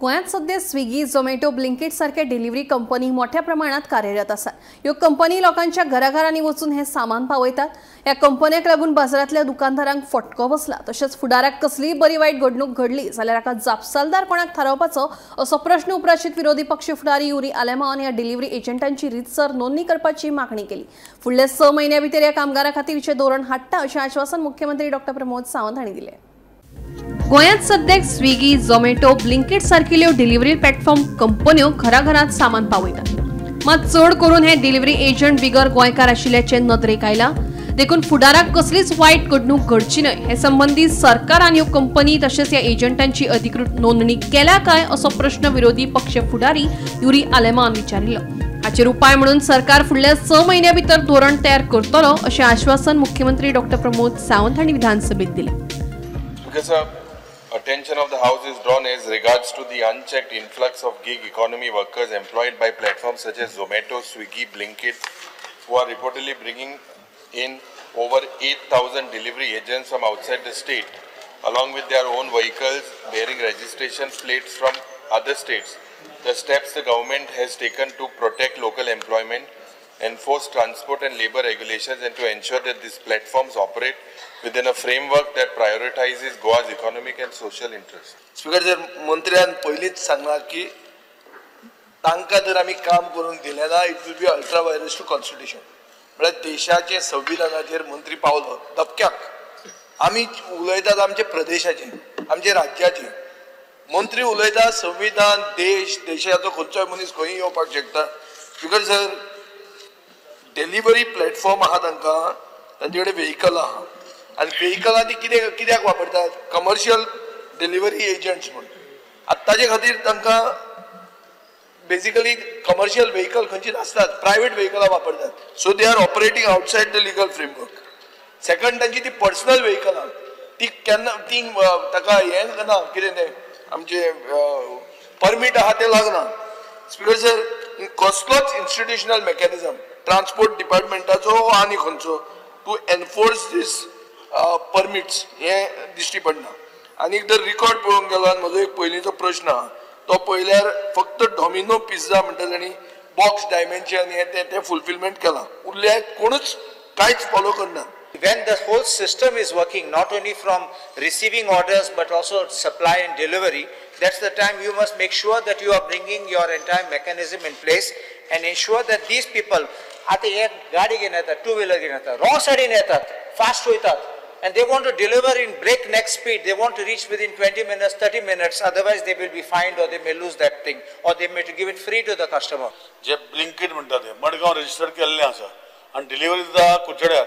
गोंयांत सध्या Swiggy, Zomato, Blinkit सारख्या डिलिव्हरी कंपनी मोठ्या प्रमाणात कार्यरत आसात. ह्यो कंपनी लोकांच्या घराघरांनी वचून हे सामान पावयतात. ह्या कंपन्यांक लागून बाजारांतल्या दुकानदारांक फटको बसला. तशेंच फुडाराक कसलीय बरी वायट घडणूक घडली जाल्यार हाका जापसालदार कोणाक थारावपाचो असो प्रश्न उपराशीत विरोधी पक्ष फुडारी युरी आलेमांवान ह्या डिलिव्हरी एजंटांची रितसर नोंदणी करपाची मागणी केली. फुडल्या 6 म्हयन्यां भितर ह्या कामगारां खातीरचें धोरण हाडटा अशें आश्वासन मुख्यमंत्री डॉ. प्रमोद सावंत हांणी दिलें. गोंयांत सध्याक स्विगी, झोमॅटो, ब्लिंकिट सारकिल्यो डिलिव्हरी प्लॅटफॉर्म कंपन्यो घराघरांत सामान पावयतात. मात चड करून हे डिलिव्हरी एजंट बिगर गोंयकार आशिल्ल्याचे नदरेक आयला. देखून फुडाराक कसलीच वायट घडणूक घडची न्हय हे संबंधी सरकारान ह्यो कंपनी तशेंच ह्या एजंटांची अधिकृत नोंदणी केल्या काय असो प्रश्न विरोधी पक्ष फुडारी युरी आलेमांवान विचारिल्लो. हाचेर उपाय म्हणून सरकार फुडल्या 6 म्हयन्यां भितर धोरण तयार करतलो अशें आश्वासन मुख्यमंत्री डॉ. प्रमोद सावंत हांणी विधानसभेत दिलें. Attention of the House is drawn as regards to the unchecked influx of gig economy workers employed by platforms such as Zomato, Swiggy, Blinkit, who are reportedly bringing in over 8,000 delivery agents from outside the state, along with their own vehicles bearing registration plates from other states. The steps the government has taken to protect local employment, enforce transport and labor regulations, and to ensure that these platforms operate within a framework that prioritizes Goa's economic and social interests. Speaker sir, मंत्र्यान पयलीच सांगला की तांकां जर आमी काम करून दिलें ना, it will be ultra vires to constitution. म्हळ्यार देशाचे संविधानाचेर मंत्री पावलो दबक्याक. आमी उलयतात आमचे प्रदेशाचे, आमचे राज्याचे. मंत्री उलयता संविधान, देशाचो खंयचोय मनीस खंय येवपाक शकता. स्पीकर सर, डिलिव्हरी प्लॅटफॉर्म आहा तांकां, तांचे कडेन व्हेहिकल आहा आनी व्हेहिकलां ती कित्याक वापरतात? कमर्शियल डिलिव्हरी एजंट्स म्हणून. आतांचे खातीर तांकां बेसिकली कमर्शियल व्हेहिकल खंयची नासतात, प्रायव्हेट व्हेहिकलां वापरतात. So they are operating outside the legal framework. Second, तांची ती पर्सनल व्हेहिकलां ती केन्ना ती ताका हें ना, कितें तें आमचे परमीट आहा तें लागना. स्पीकर सर, कसलोच इन्स्टिट्यूशनल मेकॅनिझम ट्रान्सपोर्ट डिपार्टमेंटाचो आनी खंयचो टू एनफोर्स दीस परमिट्स हें दिश्टी पडना. आनीक जर रिकॉर्ड पळोवंक गेलो आनी म्हजो एक पयलींचो प्रश्न आहा तो पळयल्यार फक्त डॉमिनो पिझ्झा म्हणटा तांणी बॉक्स डायमेन्शन हें तें फुलफिलमेंट केलां. उरले कोणूच कांयच फॉलो करना. When the whole system is working, not only from receiving orders but also supply and delivery, that's the time you must make sure that you are bringing your entire mechanism in place and ensure that these people, आता एक गाडी घेऊन येतात, 2-wheeler घेऊन येतात, wrong साइडीन येतात, fast वयतात, and they want to deliver in breakneck speed. They want to reach within 20 minutes, 30 minutes. Otherwise, they will be fined or they may lose that thing, or they may give it free to the customer. J Blinkit म्हणतात ते Madgaon registered केल्लें आसा आनी delivery दिता कुचड्यार,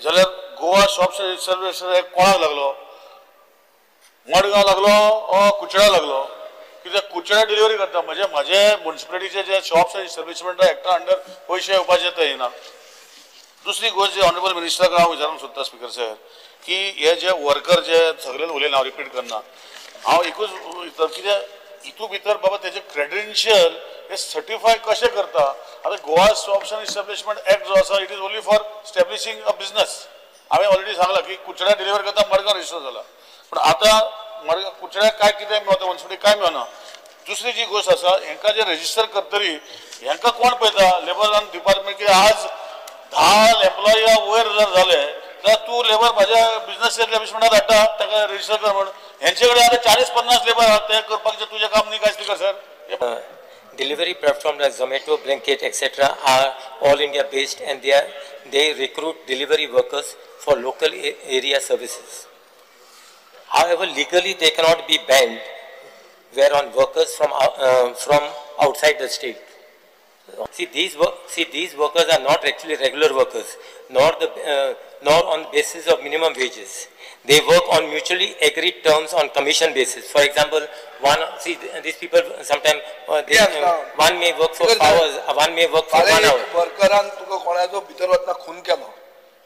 जाल्यार Goa shop service कोणाक लागलो? मडगांव लागलो, कुचड्या लागलो. कित्याक कुचड्या डिलिव्हरी करता म्हणजे म्हाजे म्युनिसिपालिटीचे जे शॉप्स आनी सर्विसमेंटा एक्टा अंडर पयशे येवपाचे ते येना. दुसरी गोष्ट जे ऑनरेबल मिनिस्टराक हांव विचारूंक सोदता स्पीकर सर, की हे जे वर्कर जे सगळे उलयले, हांव रिपीट करना, हांव एकूच कितें हितू भितर बाबा तेजे क्रेडेन्शियल हे सर्टिफाय कशें करता. आतां Goa shops and establishment act जो आसा it is only for establishing a business. हांवें ऑलरेडी सांगला की कुचड्या डिलिव्हर करता मडगांव रजिस्टर जाला, पण आतां मडगांव कुचड्याक काय कितें मेळटा म्युनिसिपालिटी काय मेळना. दुसरी जी गोष्ट आसा, हांकां जे रजिस्टर करतली हांकां कोण पळयता? Labour and department. की आज 10 एम्प्लॉई वयर जर जाले जाल्यार तूं लेबर म्हाज्या बिझनेस एस्टॅब्लिशमेंटाक धाडटा ताका रजिस्टर कर म्हणून. हेंचे कडेन आतां 40-50 लेबर आहा, ते करपाक तुजें काम न्ही काय speaker sir? Delivery platforms like Zomato, Blinkit, etc. are all India based, and they recruit delivery workers for local area services. However, legally they cannot be banned whereon workers from outside the state. See, these workers are not actually regular workers, nor on the basis of minimum wages. They work on mutually agreed terms on commission basis. For example, these people sometimes one may work for hours, one may work for 1 hour. वर्करान तुका कोणाचो भितर वतना खून केलो,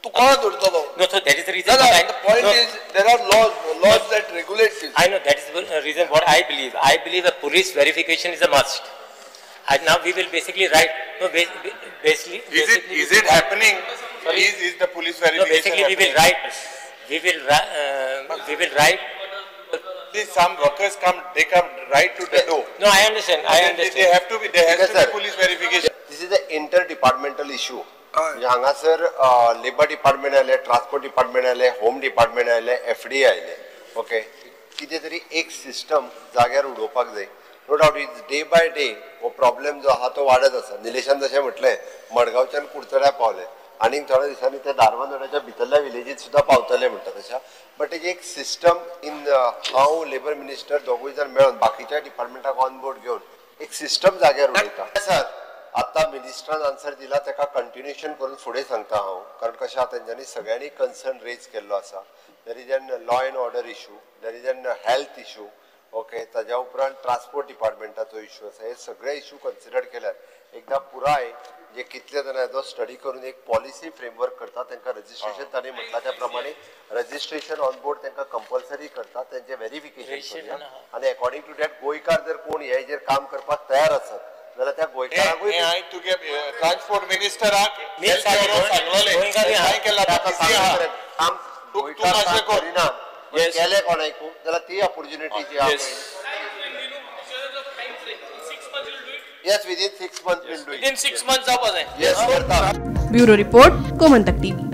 तू कोणा धरतलो? No, so that is the reason. The point is there are laws that regulate this. I know that is the reason. What I believe a police verification is a must. And now we will basically write. No, basically. Is it happening? Is the police verification? No, basically we will write. We will write. Some workers come, they come right to the door. No, I understand. I understand. They have to be. There has to be sir. police verification. This is an interdepartmental issue. म्हणजे हांगासर labour department आयले, transport department आयले, home department आयले, FD आयले. Okay, कितें तरी एक system जाग्यार उडोवपाक जाय. No doubt is day by day हो प्रॉब्लेम जो आहा तो वाडत आसा. निलेशान जशें म्हटलें मडगांवच्यान कुडचड्या पावले आनी थोड्या दिसांनी ते धारबांदोड्याच्या भितरल्या विलेजीत सुद्दां पावतले म्हणटा तशें. बट तेजे एक सिस्टम इन हांव लेबर मिनिस्टर दोगूय जण मेळोन बाकीच्या डिपार्टमेंटाक ऑन बोर्ड घेवन एक सिस्टम जाग्यार उडयता. सर आता मिनिस्टरान आन्सर दिला तेका कंटिन्युएशन करून फुडें सांगता हांव, कारण कशें आहा तेंच्यांनी सगळ्यांनी कन्सर्न रेज केल्लो आसा. There is an law and order issue, there is an health issue. Okay, ताज्या उपरांत ट्रान्सपोर्ट डिपार्टमेंटाचो इशू आसा. हे सगळे इशू कन्सिडर केल्यार एकदा पुराय जे कितले जाणां जो स्टडी करून एक पॉलिसी फ्रेमवर्क करता. तांकां रजिस्ट्रेशन तांणी म्हटला त्या प्रमाणे रजिस्ट्रेशन ऑन बोर्ड तांकां कंपल्सरी करता, तेंचें व्हेरिफिकेशन आनी अकॉर्डिंग टू दॅट गोंयकार जर कोण हेजेर काम करपाक तयार आसत जाल्यार त्या गोंयकारांकूय ट्रान्सपोर्ट मिनिस्टराक काम गोंयकार करिना केले कोणाकूय जाल्यार ती ऑपॉर्च्युनिटी जी आहा. Yes, within 6 months we'll do it. Within 6 months जावपाक जाय. Yes, करता. Bureau report Gomantak TV.